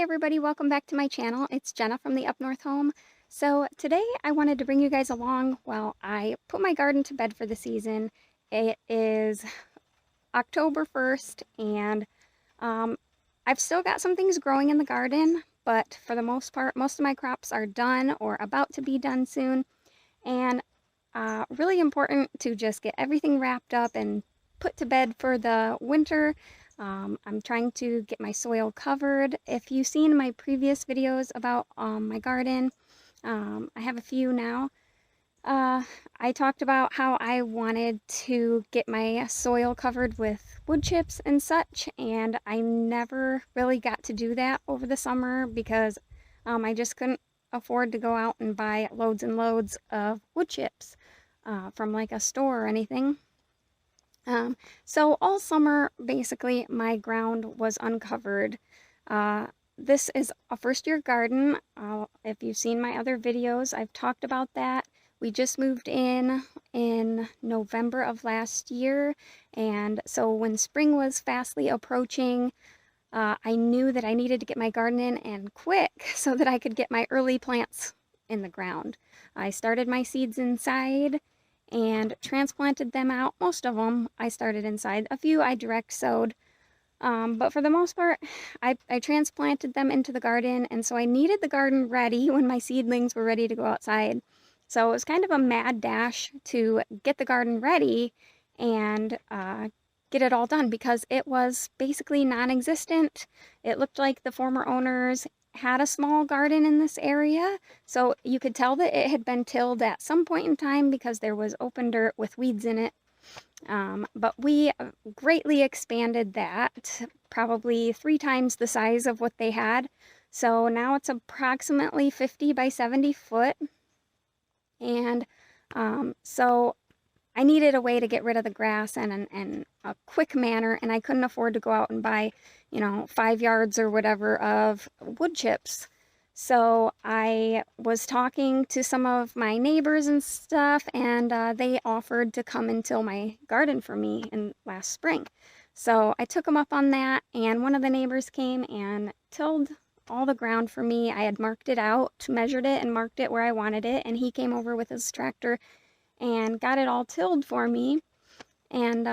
everybody, welcome back to my channel. It's Jenna from the Up North Home. So today I wanted to bring you guys along while I put my garden to bed for the season. It is October 1st and I've still got some things growing in the garden, but for the most part, most of my crops are done or about to be done soon. And really important to just get everything wrapped up and put to bed for the winter. I'm trying to get my soil covered. If you've seen my previous videos about my garden, I have a few now. I talked about how I wanted to get my soil covered with wood chips and such, and I never really got to do that over the summer because I just couldn't afford to go out and buy loads and loads of wood chips from like a store or anything. So all summer, basically, my ground was uncovered. This is a first-year garden. If you've seen my other videos, I've talked about that. We just moved in November of last year, and so when spring was fastly approaching, I knew that I needed to get my garden in and quick so that I could get my early plants in the ground. I started my seeds inside and transplanted them out. Most of them I started inside. A few I direct sowed. But for the most part, I transplanted them into the garden, and so I needed the garden ready when my seedlings were ready to go outside. So it was kind of a mad dash to get the garden ready and get it all done because it was basically non-existent. It looked like the former owners had a small garden in this area, so you could tell that it had been tilled at some point in time because there was open dirt with weeds in it. But we greatly expanded that, probably 3 times the size of what they had. So now it's approximately 50 by 70 foot. And so I needed a way to get rid of the grass in a quick manner, and I couldn't afford to go out and buy, 5 yards or whatever of wood chips. So I was talking to some of my neighbors and stuff, and they offered to come and till my garden for me in last spring. So I took them up on that, and one of the neighbors came and tilled all the ground for me. I had marked it out, measured it, and marked it where I wanted it, and he came over with his tractor and got it all tilled for me. And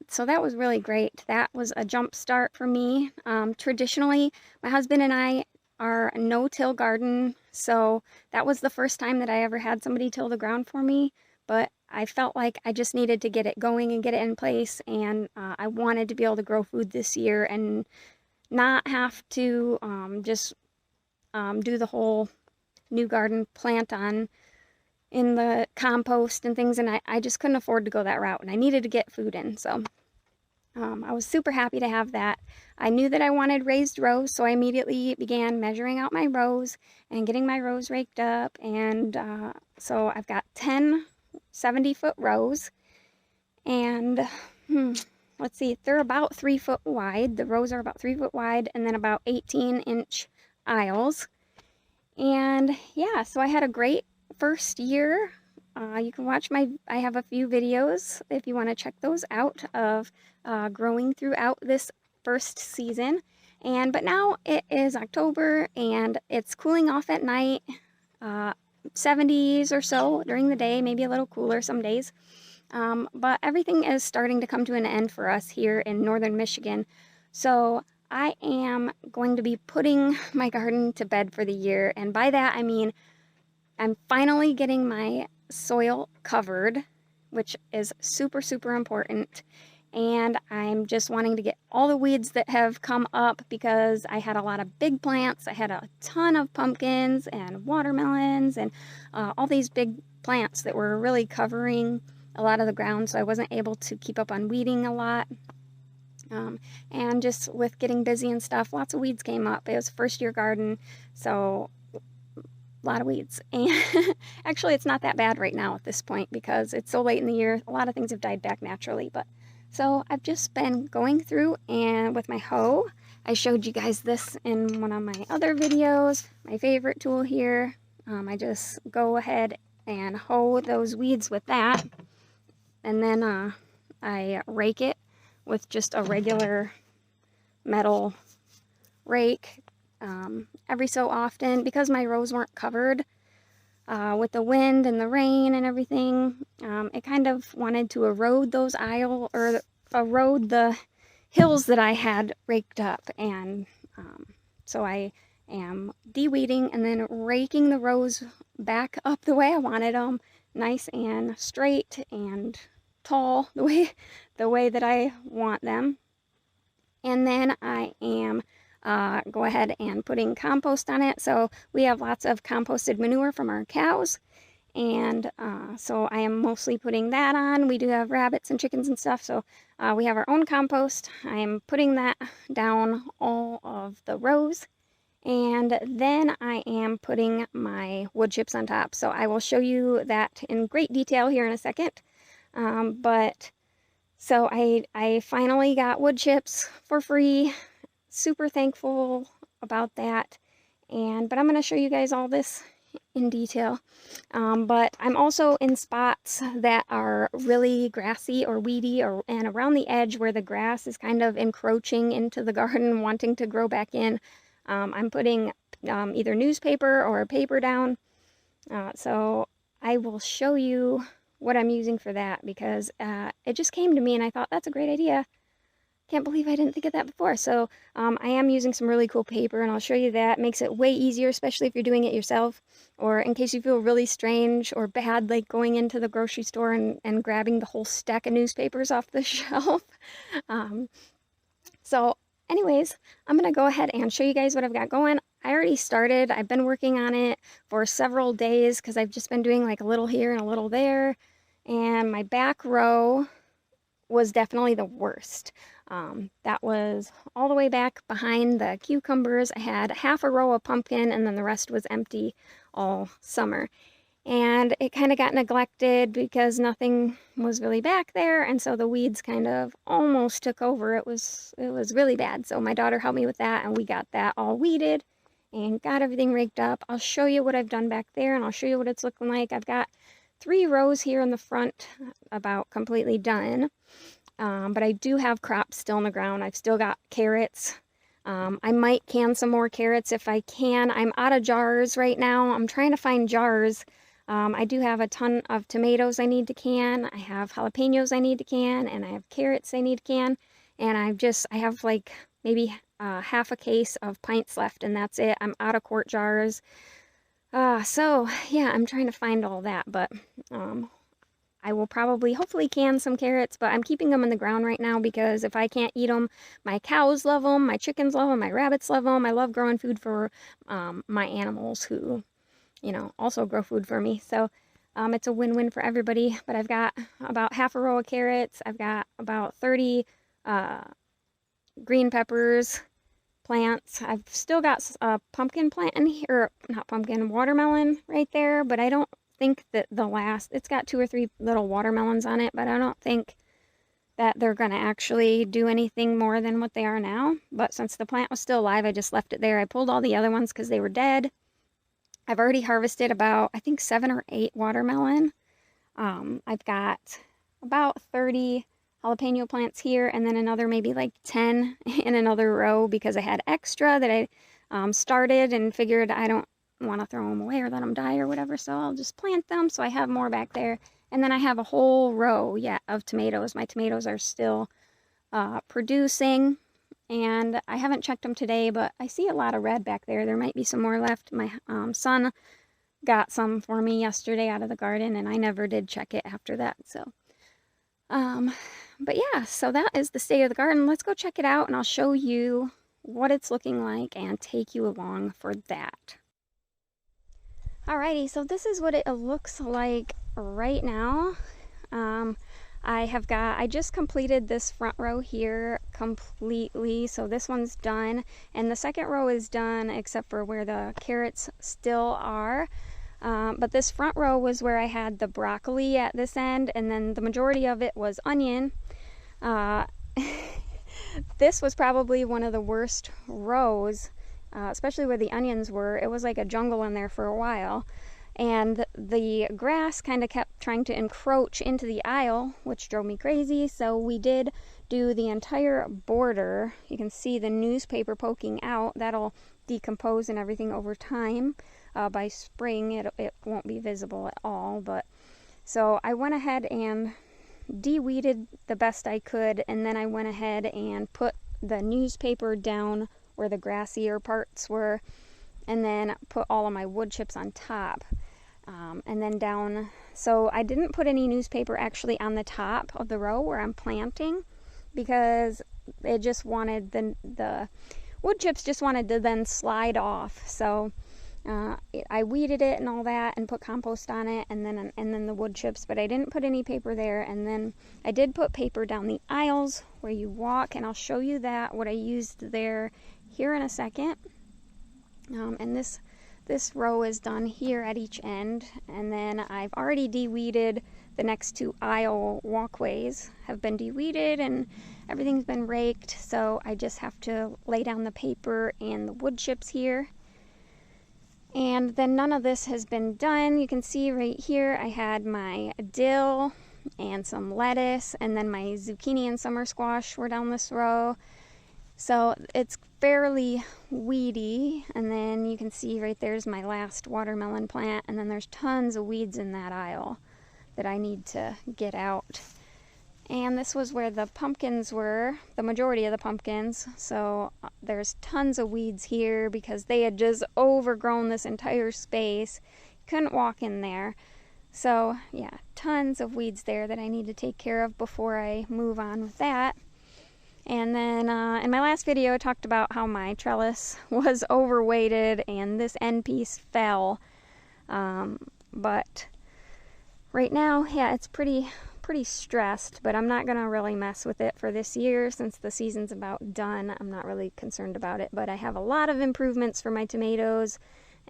so that was really great. That was a jump start for me. Traditionally, my husband and I are a no-till garden, so that was the first time that I ever had somebody till the ground for me, but I felt like I just needed to get it going and get it in place, and I wanted to be able to grow food this year and not have to just do the whole new garden plant on in the compost and things, and I just couldn't afford to go that route, and I needed to get food in, so I was super happy to have that. I knew that I wanted raised rows, so I immediately began measuring out my rows and getting my rows raked up, and so I've got 10 70-foot rows, and let's see, they're about 3 foot wide. The rows are about 3 foot wide, and then about 18-inch aisles. And yeah, so I had a great first year. You can watch I have a few videos if you want to check those out of growing throughout this first season. But now it is October and it's cooling off at night, 70s or so during the day, maybe a little cooler some days. But everything is starting to come to an end for us here in northern Michigan. So I am going to be putting my garden to bed for the year. And by that, I mean, I'm finally getting my soil covered, which is super, super important. And I'm just wanting to get all the weeds that have come up because I had a lot of big plants. I had a ton of pumpkins and watermelons and all these big plants that were really covering a lot of the ground, so I wasn't able to keep up on weeding a lot. And just with getting busy and stuff, lots of weeds came up. It was a first-year garden, so a lot of weeds. And actually, it's not that bad right now at this point because it's so late in the year. A lot of things have died back naturally. But so I've just been going through and with my hoe. I showed you guys this in one of my other videos. My favorite tool here. I just go ahead and hoe those weeds with that. And then I rake it with just a regular metal rake every so often because my rows weren't covered with the wind and the rain and everything. It kind of wanted to erode those erode the hills that I had raked up, and so I am de-weeding and then raking the rows back up the way I wanted them, nice and straight and tall, the way that I want them. And then I am go ahead and putting compost on it. So we have lots of composted manure from our cows, and so I am mostly putting that on. We do have rabbits and chickens and stuff, so we have our own compost. I am putting that down all of the rows, and then I am putting my wood chips on top. So I will show you that in great detail here in a second. So I finally got wood chips for free. Super thankful about that. But I'm going to show you guys all this in detail. But I'm also in spots that are really grassy or weedy, and around the edge where the grass is kind of encroaching into the garden, wanting to grow back in. I'm putting either newspaper or paper down. So I will show you what I'm using for that, because it just came to me and I thought that's a great idea. Can't believe I didn't think of that before. So I am using some really cool paper, and I'll show you that. Makes it way easier, especially if you're doing it yourself, or in case you feel really strange or bad, like going into the grocery store and grabbing the whole stack of newspapers off the shelf. So anyways, I'm going to go ahead and show you guys what I've got going. I already started. I've been working on it for several days because I've just been doing like a little here and a little there. And my back row was definitely the worst. That was all the way back behind the cucumbers. I had half a row of pumpkin, and then the rest was empty all summer. And it kind of got neglected because nothing was really back there, and so the weeds kind of almost took over. It was really bad. So my daughter helped me with that, and we got that all weeded and got everything raked up. I'll show you what I've done back there, and I'll show you what it's looking like. I've got 3 rows here in the front about completely done. But I do have crops still in the ground. I've still got carrots. I might can some more carrots if I can. I'm out of jars right now. I'm trying to find jars. I do have a ton of tomatoes I need to can. I have jalapenos I need to can, and I have carrots I need to can. And I have like maybe half a case of pints left, and that's it. I'm out of quart jars. So yeah, I'm trying to find all that, but I will probably, hopefully, can some carrots, but I'm keeping them in the ground right now because if I can't eat them, my cows love them, my chickens love them, my rabbits love them. I love growing food for my animals who, also grow food for me. So it's a win-win for everybody. But I've got about half a row of carrots. I've got about 30 green peppers plants. I've still got a pumpkin plant in here, or not pumpkin, watermelon right there, but I don't think that it's got 2 or 3 little watermelons on it, but I don't think that they're going to actually do anything more than what they are now. But since the plant was still alive, I just left it there. I pulled all the other ones because they were dead. I've already harvested about, I think, 7 or 8 watermelon. I've got about 30 jalapeno plants here, and then another maybe like 10 in another row because I had extra that I started and figured I don't want to throw them away or let them die or whatever, so I'll just plant them so I have more back there. And then I have a whole row of tomatoes. My tomatoes are still producing, and I haven't checked them today, but I see a lot of red back there. There might be some more left. My son got some for me yesterday out of the garden, and I never did check it after that. So but yeah, so that is the state of the garden. Let's go check it out, and I'll show you what it's looking like and take you along for that. Alrighty, so this is what it looks like right now. I just completed this front row here completely, so this one's done, and the second row is done except for where the carrots still are. But this front row was where I had the broccoli at this end, and then the majority of it was onion. This was probably one of the worst rows, especially where the onions were. It was like a jungle in there for a while, and the grass kind of kept trying to encroach into the aisle, which drove me crazy. So we did do the entire border. You can see the newspaper poking out. That'll decompose and everything over time. By spring, it won't be visible at all. But so I went ahead and de-weeded the best I could, and then I went ahead and put the newspaper down where the grassier parts were, and then put all of my wood chips on top. And then down, so I didn't put any newspaper actually on the top of the row where I'm planting, because it just wanted the wood chips just wanted to then slide off. So I weeded it and all that and put compost on it, and then the wood chips, but I didn't put any paper there. And then I did put paper down the aisles where you walk, and I'll show you that what I used there here in a second. And this row is done here at each end, and then I've already de-weeded the next 2 aisle walkways, have been de-weeded and everything's been raked, so I just have to lay down the paper and the wood chips here. And then none of this has been done. You can see right here I had my dill and some lettuce, and then my zucchini and summer squash were down this row. So it's fairly weedy, and then you can see right there's my last watermelon plant, and then there's tons of weeds in that aisle that I need to get out. And this was where the pumpkins were, the majority of the pumpkins. So there's tons of weeds here because they had just overgrown this entire space. Couldn't walk in there. So yeah, tons of weeds there that I need to take care of before I move on with that. And then in my last video I talked about how my trellis was overweighted and this end piece fell. But right now, yeah, it's pretty stressed, but I'm not gonna really mess with it for this year since the season's about done. I'm not really concerned about it, but I have a lot of improvements for my tomatoes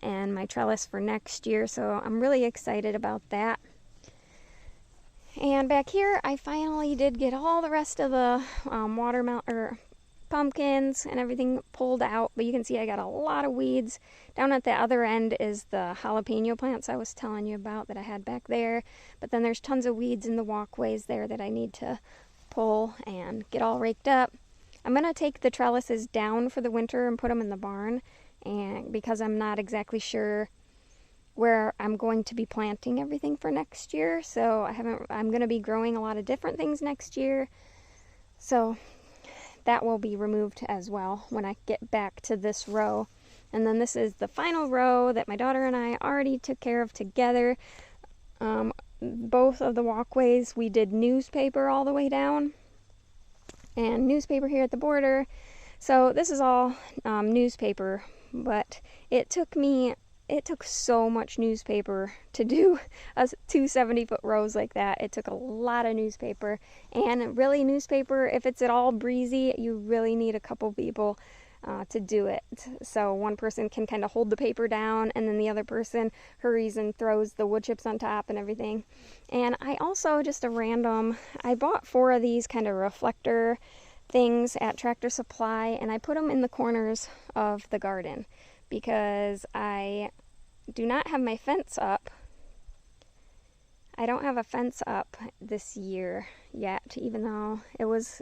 and my trellis for next year, so I'm really excited about that. And back here, I finally did get all the rest of the watermelon or pumpkins and everything pulled out, but you can see I got a lot of weeds. Down at the other end is the jalapeno plants I was telling you about that I had back there, but then there's tons of weeds in the walkways there that I need to pull and get all raked up. I'm gonna take the trellises down for the winter and put them in the barn, and because I'm not exactly sure where I'm going to be planting everything for next year, so I'm gonna be growing a lot of different things next year, so that will be removed as well when I get back to this row. And then this is the final row that my daughter and I already took care of together. Both of the walkways we did newspaper all the way down, and newspaper here at the border. So this is all newspaper, but it took so much newspaper to do 2 70-foot rows like that. It took a lot of newspaper, and really newspaper, if it's at all breezy, you really need a couple people to do it. So one person can kind of hold the paper down, and then the other person hurries and throws the wood chips on top and everything. And I also, just a random, I bought 4 of these kind of reflector things at Tractor Supply, and I put them in the corners of the garden because I do not have my fence up. I don't have a fence up this year yet, even though it was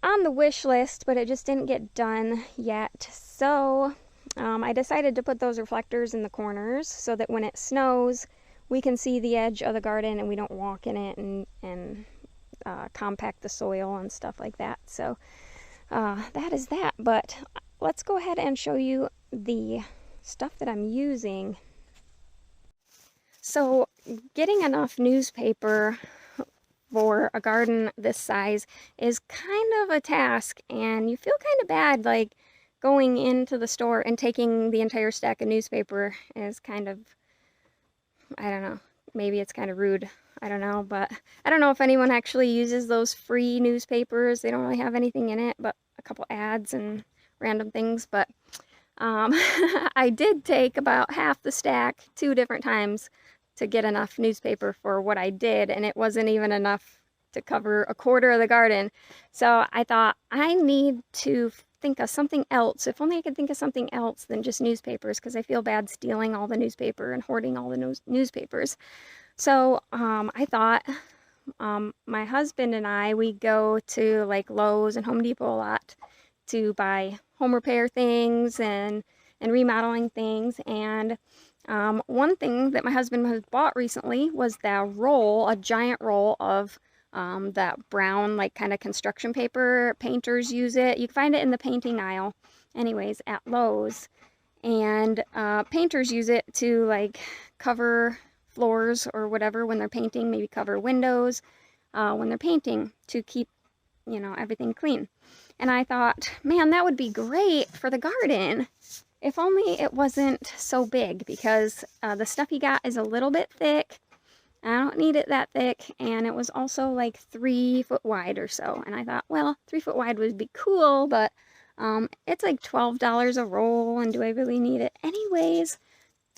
on the wish list, but it just didn't get done yet. So I decided to put those reflectors in the corners so that when it snows, we can see the edge of the garden and we don't walk in it and compact the soil and stuff like that. So that is that, but let's go ahead and show you the stuff that I'm using. So getting enough newspaper for a garden this size is kind of a task, and you feel kind of bad like going into the store and taking the entire stack of newspaper is kind of, I don't know, maybe it's kind of rude, I don't know, but I don't know if anyone actually uses those free newspapers. They don't really have anything in it but a couple ads and random things, but I did take about half the stack 2 different times to get enough newspaper for what I did, and it wasn't even enough to cover a quarter of the garden. So I thought I need to think of something else. If only I could think of something else than just newspapers, because I feel bad stealing all the newspaper and hoarding all the newspapers. So I thought my husband and I, we go to like Lowe's and Home Depot a lot to buy home repair things and remodeling things. And one thing that my husband has bought recently was a giant roll of that brown, like, kind of construction paper. Painters use it. You can find it in the painting aisle, anyways, at Lowe's. And painters use it to, like, cover floors or whatever when they're painting, maybe cover windows when they're painting to keep, everything clean. And I thought, man, that would be great for the garden. If only it wasn't so big, because the stuff he got is a little bit thick. I don't need it that thick, and it was also like 3 foot wide or so. And I thought, well, 3 foot wide would be cool, but it's like $12 a roll, and do I really need it? Anyways,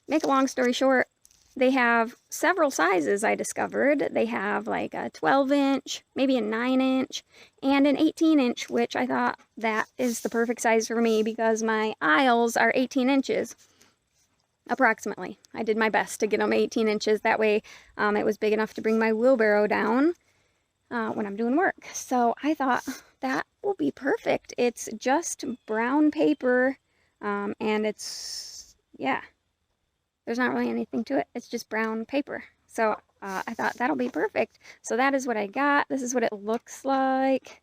make a long story short, they have several sizes, I discovered. They have like a 12-inch, maybe a 9-inch, and an 18-inch, which I thought that is the perfect size for me because my aisles are 18 inches, approximately. I did my best to get them 18 inches. That way it was big enough to bring my wheelbarrow down when I'm doing work. So I thought that will be perfect. It's just brown paper, and it's, yeah, there's not really anything to it. It's just brown paper. So I thought that'll be perfect. So that is what I got. This is what it looks like.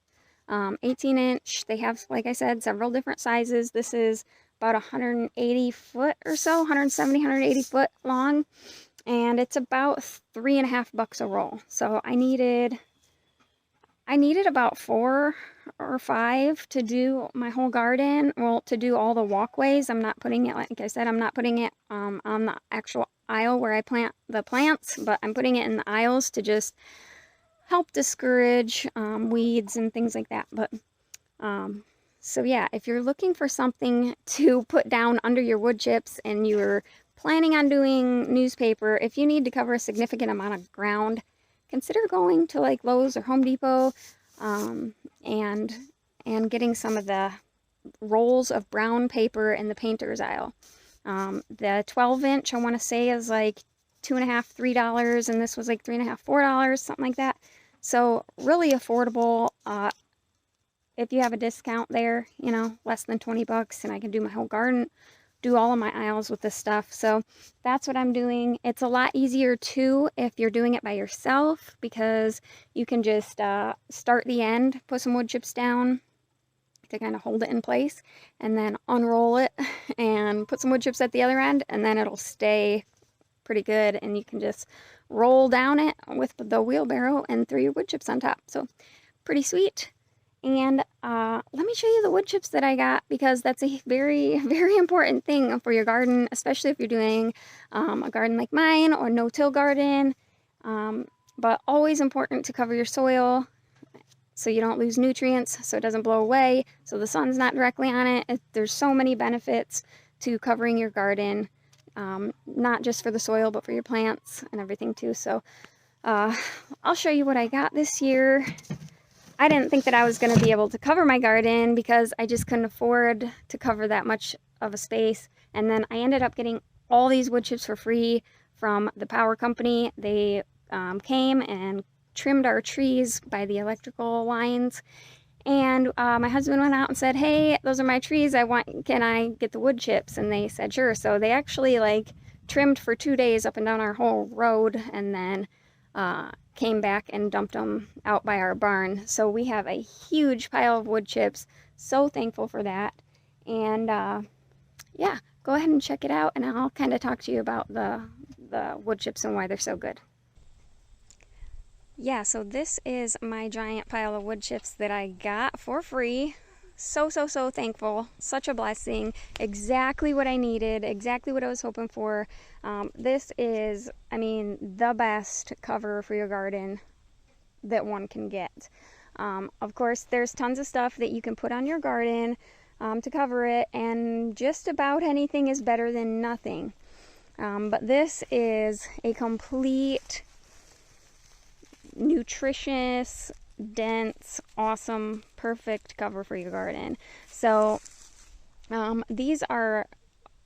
18-inch. They have, like I said, several different sizes. This is about 180 foot or so, 170, 180 foot long. And it's about $3.50 a roll. So I needed about 4 or 5 to do my whole garden. Well, to do all the walkways. I'm not putting it, like I said, I'm not putting it on the actual aisle where I plant the plants, but I'm putting it in the aisles to just help discourage weeds and things like that. But so yeah, if you're looking for something to put down under your wood chips and you're planning on doing newspaper, if you need to cover a significant amount of ground, consider going to like Lowe's or Home Depot and getting some of the rolls of brown paper in the painter's aisle. The 12-inch, I want to say, is like $2.50, $3, and this was like $3.50, $4, something like that. So really affordable. If you have a discount there, less than 20 bucks, and I can do my whole garden, do all of my aisles with this stuff. So that's what I'm doing. It's a lot easier too if you're doing it by yourself, because you can just start the end, put some wood chips down to kind of hold it in place, and then unroll it and put some wood chips at the other end, and then it'll stay pretty good, and you can just roll down it with the wheelbarrow and throw your wood chips on top. So pretty sweet. And let me show you the wood chips that I got, because that's a very, very important thing for your garden, especially if you're doing a garden like mine or no-till garden. But always important to cover your soil so you don't lose nutrients, so it doesn't blow away, so the sun's not directly on it. There's so many benefits to covering your garden, not just for the soil, but for your plants and everything too. So I'll show you what I got this year. I didn't think that I was going to be able to cover my garden because I just couldn't afford to cover that much of a space. And then I ended up getting all these wood chips for free from the power company. They came and trimmed our trees by the electrical lines. And my husband went out and said, hey, those are my trees. Can I get the wood chips? And they said, sure. So they actually trimmed for 2 days up and down our whole road, and then came back and dumped them out by our barn. So we have a huge pile of wood chips. So thankful for that. And yeah, go ahead and check it out, and I'll kind of talk to you about the wood chips and why they're so good. Yeah, so this is my giant pile of wood chips that I got for free. So thankful. Such a blessing. Exactly what I needed. Exactly what I was hoping for. This is, the best cover for your garden that one can get. Of course, there's tons of stuff that you can put on your garden to cover it, and just about anything is better than nothing. But this is a complete, nutritious, dense, awesome, perfect cover for your garden. So these are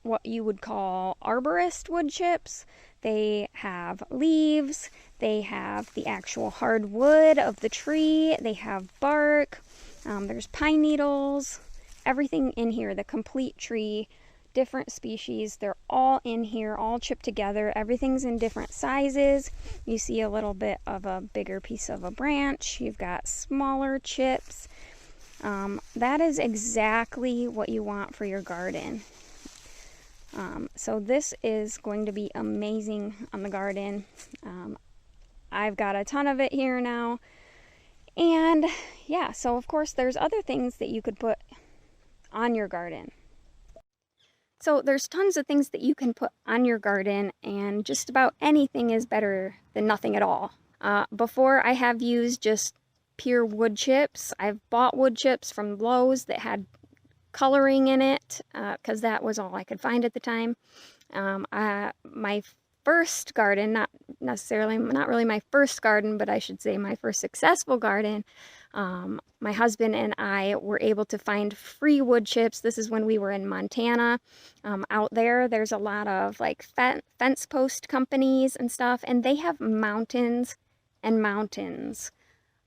what you would call arborist wood chips. They have leaves, they have the actual hard wood of the tree, they have bark, there's pine needles, everything in here, the complete tree, different species. They're all in here, all chipped together. Everything's in different sizes. You see a little bit of a bigger piece of a branch. You've got smaller chips. That is exactly what you want for your garden. So this is going to be amazing on the garden. I've got a ton of it here now. And yeah, so of course there's other things that you could put on your garden. So there's tons of things that you can put on your garden, and just about anything is better than nothing at all. Before, I have used just pure wood chips. I've bought wood chips from Lowe's that had coloring in it, because that was all I could find at the time. My first garden, not really my first garden, but I should say my first successful garden, my husband and I were able to find free wood chips. This is when we were in Montana. Out there's a lot of like fence post companies and stuff, and they have mountains and mountains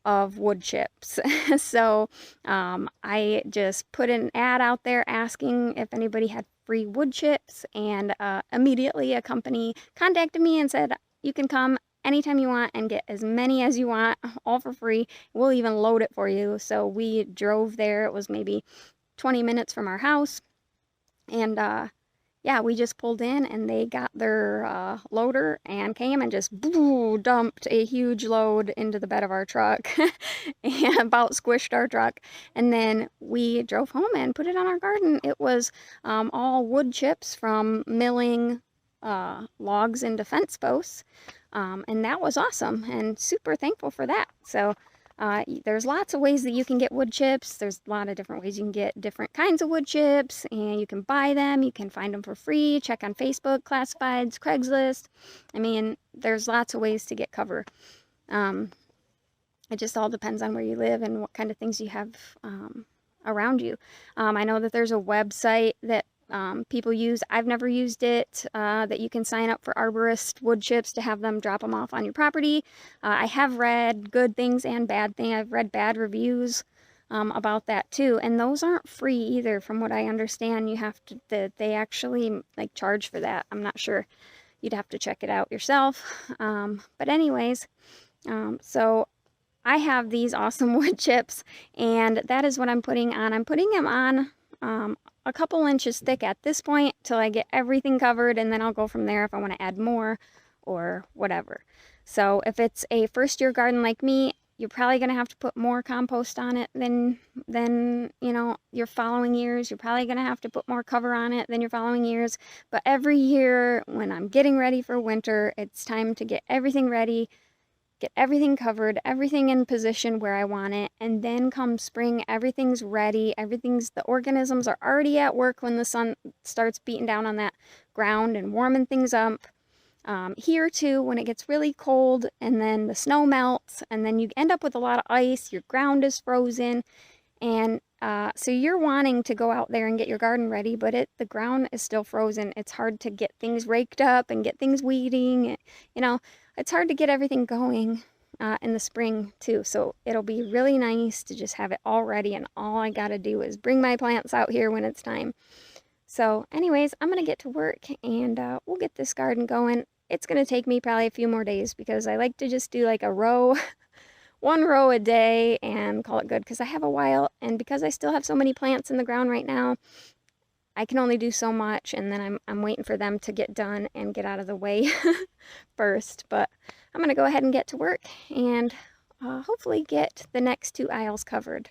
of wood chips. So I just put an ad out there asking if anybody had free wood chips, and immediately a company contacted me and said, you can come anytime you want and get as many as you want, all for free. We'll even load it for you. So we drove there. It was maybe 20 minutes from our house, and yeah, we just pulled in, and they got their loader and came and just dumped a huge load into the bed of our truck and about squished our truck. And then we drove home and put it on our garden. It was all wood chips from milling logs into fence posts. And that was awesome, and super thankful for that. So there's lots of ways that you can get wood chips. There's a lot of different ways you can get different kinds of wood chips, and you can buy them. You can find them for free. Check on Facebook, classifieds, Craigslist. I mean, there's lots of ways to get cover. It just all depends on where you live and what kind of things you have around you. I know that there's a website that people use. I've never used it, that you can sign up for arborist wood chips to have them drop them off on your property. I have read good things and bad things. I've read bad reviews about that too, and those aren't free either. From what I understand, you have to, they actually like charge for that. I'm not sure. You'd have to check it out yourself. But anyways, so I have these awesome wood chips, and that is what I'm putting on. I'm putting them on a couple inches thick at this point till I get everything covered, and then I'll go from there if I want to add more or whatever. So if it's a first year garden like me, you're probably going to have to put more compost on it than you know, your following years. You're probably going to have to put more cover on it than your following years. But every year when I'm getting ready for winter, it's time to get everything ready, get everything covered, everything in position where I want it, and then come spring, everything's ready, the organisms are already at work when the sun starts beating down on that ground and warming things up. Here too, when it gets really cold and then the snow melts, and then you end up with a lot of ice, your ground is frozen, and so you're wanting to go out there and get your garden ready, but the ground is still frozen. It's hard to get things raked up and get things weeding. You know, it's hard to get everything going in the spring too. So it'll be really nice to just have it all ready, and all I gotta do is bring my plants out here when it's time. So anyways, I'm gonna get to work, and we'll get this garden going. It's gonna take me probably a few more days, because I like to just do like a row, one row a day, and call it good, because I have a while, and because I still have so many plants in the ground right now, I can only do so much, and then I'm waiting for them to get done and get out of the way first. But I'm gonna go ahead and get to work, and hopefully get the next 2 aisles covered.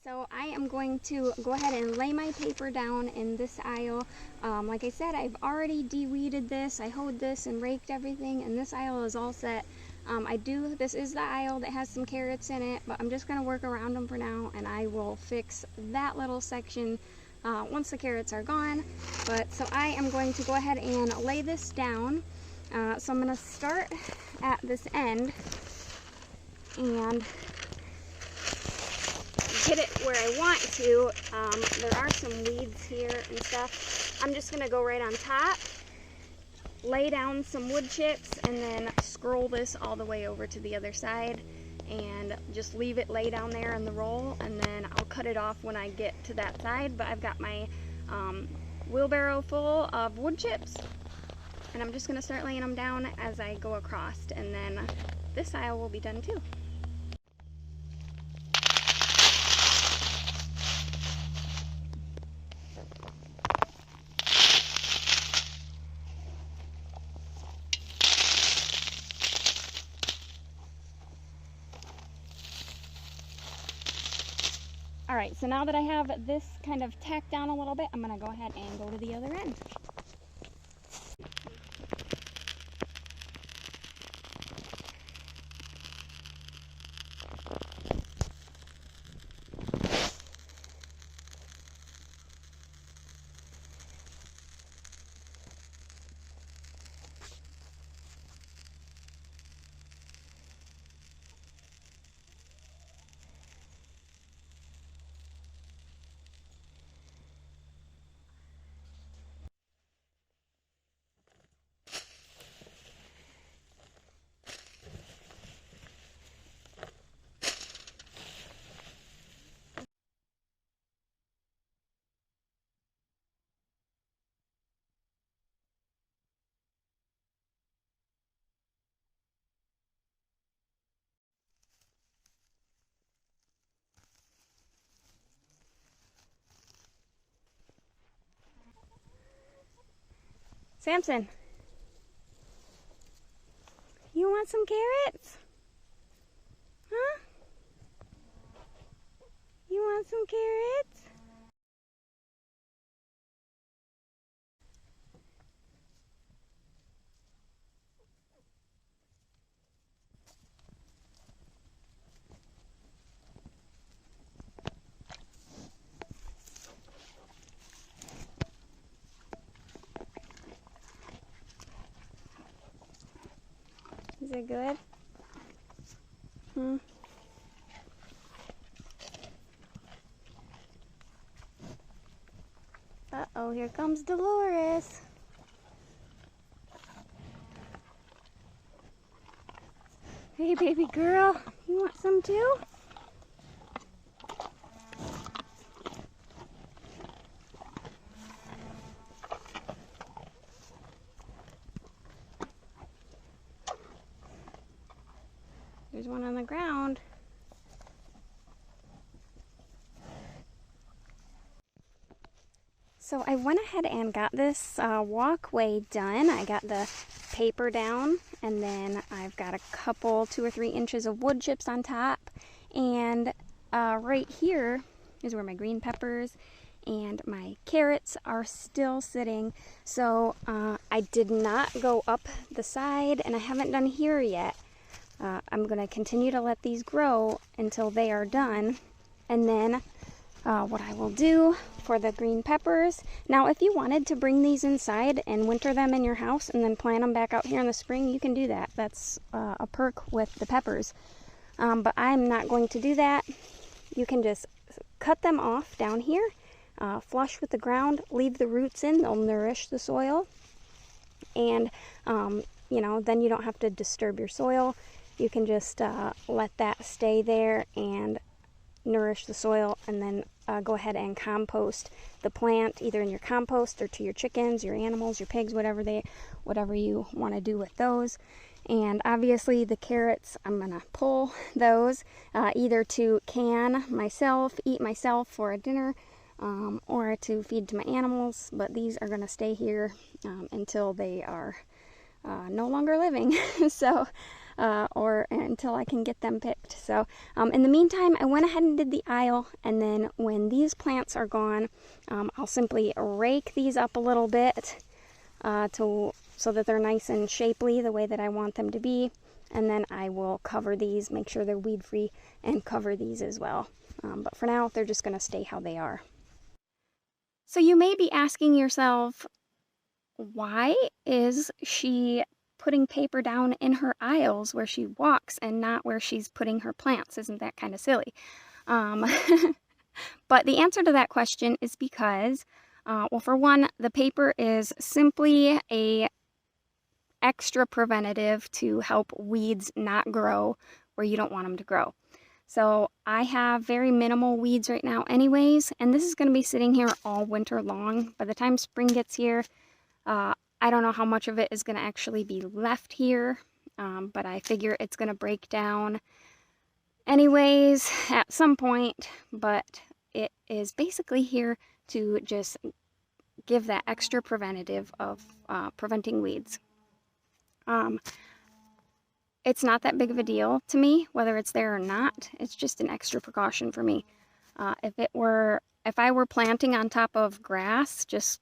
So I am going to go ahead and lay my paper down in this aisle. Like I said, I've already de-weeded this. I hoed this and raked everything, and this aisle is all set. This is the aisle that has some carrots in it, but I'm just going to work around them for now, and I will fix that little section once the carrots are gone. But so I am going to go ahead and lay this down. So I'm going to start at this end and get it where I want to. There are some weeds here and stuff. I'm just going to go right on top, lay down some wood chips, and then scroll this all the way over to the other side and just leave it lay down there in the roll, and then I'll cut it off when I get to that side. But I've got my wheelbarrow full of wood chips, and I'm just going to start laying them down as I go across, and then this aisle will be done too. Alright, so now that I have this kind of tacked down a little bit, I'm going to go ahead and go to the other end. Samson, you want some carrots? Huh? You want some carrots? Is it good? Uh-oh, here comes Dolores. Hey, baby girl, you want some too? There's one on the ground. So I went ahead and got this walkway done. I got the paper down, and then I've got a couple, 2 or 3 inches of wood chips on top. And right here is where my green peppers and my carrots are still sitting. So I did not go up the side, and I haven't done here yet. I'm going to continue to let these grow until they are done. And then what I will do for the green peppers, now if you wanted to bring these inside and winter them in your house and then plant them back out here in the spring, you can do that. That's a perk with the peppers. But I'm not going to do that. You can just cut them off down here, flush with the ground, leave the roots in, they'll nourish the soil. And, you know, then you don't have to disturb your soil. You can just let that stay there and nourish the soil, and then go ahead and compost the plant either in your compost or to your chickens, your animals, your pigs, whatever you want to do with those. And obviously the carrots, I'm gonna pull those either to can myself, eat myself for a dinner, or to feed to my animals, but these are gonna stay here until they are no longer living. So or until I can get them picked. So in the meantime, I went ahead and did the aisle, and then when these plants are gone, I'll simply rake these up a little bit so that they're nice and shapely the way that I want them to be. and then I will cover these, make sure they're weed free, and cover these as well. But for now, they're just going to stay how they are. So you may be asking yourself, why is she putting paper down in her aisles where she walks and not where she's putting her plants? Isn't that kind of silly? But the answer to that question is because, well, for one, the paper is simply a extra preventative to help weeds not grow where you don't want them to grow. So I have very minimal weeds right now anyways, and this is going to be sitting here all winter long. By the time spring gets here, I don't know how much of it is going to actually be left here, but I figure it's going to break down anyways at some point, but it is basically here to just give that extra preventative of preventing weeds. It's not that big of a deal to me, whether it's there or not. It's just an extra precaution for me. If I were planting on top of grass, just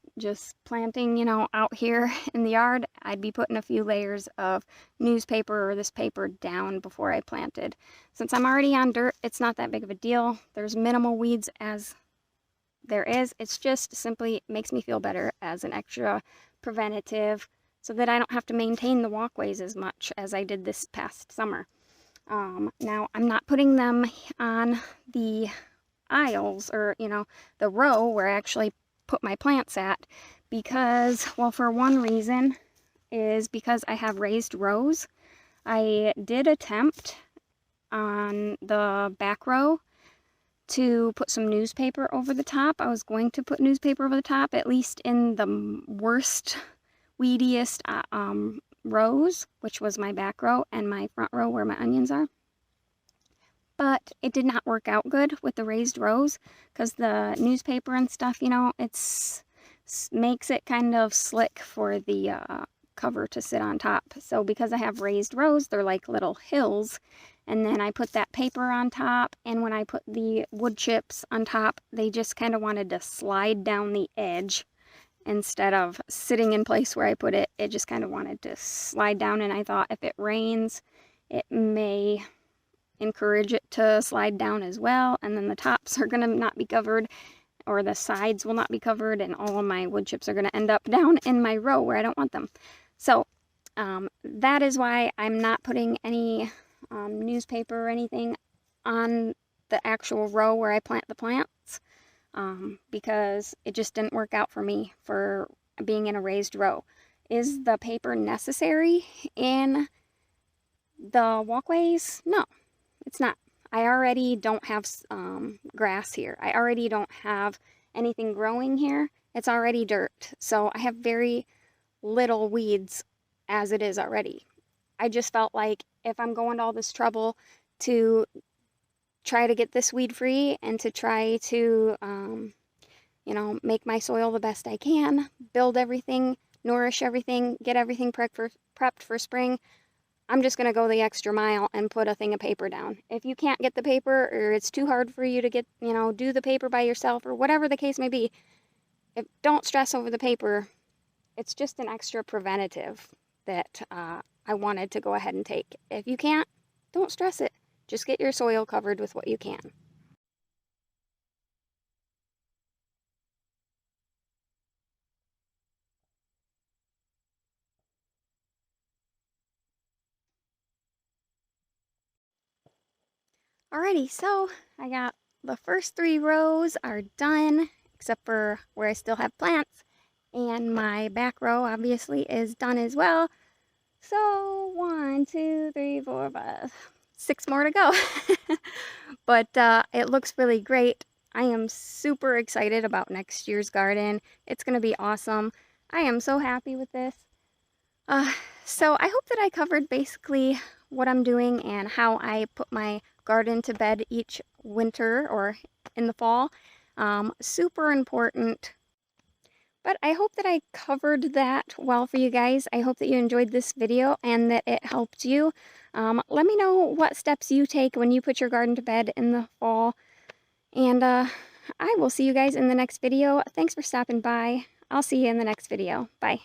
planting, you know, out here in the yard, I'd be putting a few layers of newspaper or this paper down before I planted. Since I'm already on dirt, it's not that big of a deal. There's minimal weeds as there is. It's just simply makes me feel better as an extra preventative so that I don't have to maintain the walkways as much as I did this past summer. Now, I'm not putting them on the aisles or, you know, the row where I actually put my plants at because, well, for one reason is because I have raised rows. I did attempt on the back row to put some newspaper over the top. I was going to put newspaper over the top, at least in the worst, weediest rows, which was my back row and my front row where my onions are. But it did not work out good with the raised rows because the newspaper and stuff, you know, makes it kind of slick for the cover to sit on top. So because I have raised rows, they're like little hills. And then I put that paper on top, and when I put the wood chips on top, they just kind of wanted to slide down the edge instead of sitting in place where I put it. It just kind of wanted to slide down, and I thought if it rains, it may encourage it to slide down as well, and then the tops are going to not be covered, or the sides will not be covered, and all of my wood chips are going to end up down in my row where I don't want them. So that is why I'm not putting any newspaper or anything on the actual row where I plant the plants, because it just didn't work out for me for being in a raised row. Is the paper necessary in the walkways? No, it's not. I already don't have grass here. I already don't have anything growing here. It's already dirt. So I have very little weeds as it is already. I just felt like if I'm going to all this trouble to try to get this weed free and to try to, you know, make my soil the best I can, build everything, nourish everything, get everything prepped for spring, I'm just going to go the extra mile and put a thing of paper down. If you can't get the paper, or it's too hard for you to get, you know, do the paper by yourself, or whatever the case may be, don't stress over the paper. It's just an extra preventative that I wanted to go ahead and take. If you can't, don't stress it. Just get your soil covered with what you can. Alrighty, so I got the first 3 rows are done, except for where I still have plants. And my back row obviously is done as well. So 1, 2, 3, 4, 5, 6 more to go. But it looks really great. I am super excited about next year's garden. It's going to be awesome. I am so happy with this. So I hope that I covered basically what I'm doing and how I put my garden to bed each winter or in the fall. Super important. But I hope that I covered that well for you guys. I hope that you enjoyed this video and that it helped you. Let me know what steps you take when you put your garden to bed in the fall. And I will see you guys in the next video. Thanks for stopping by. I'll see you in the next video. Bye.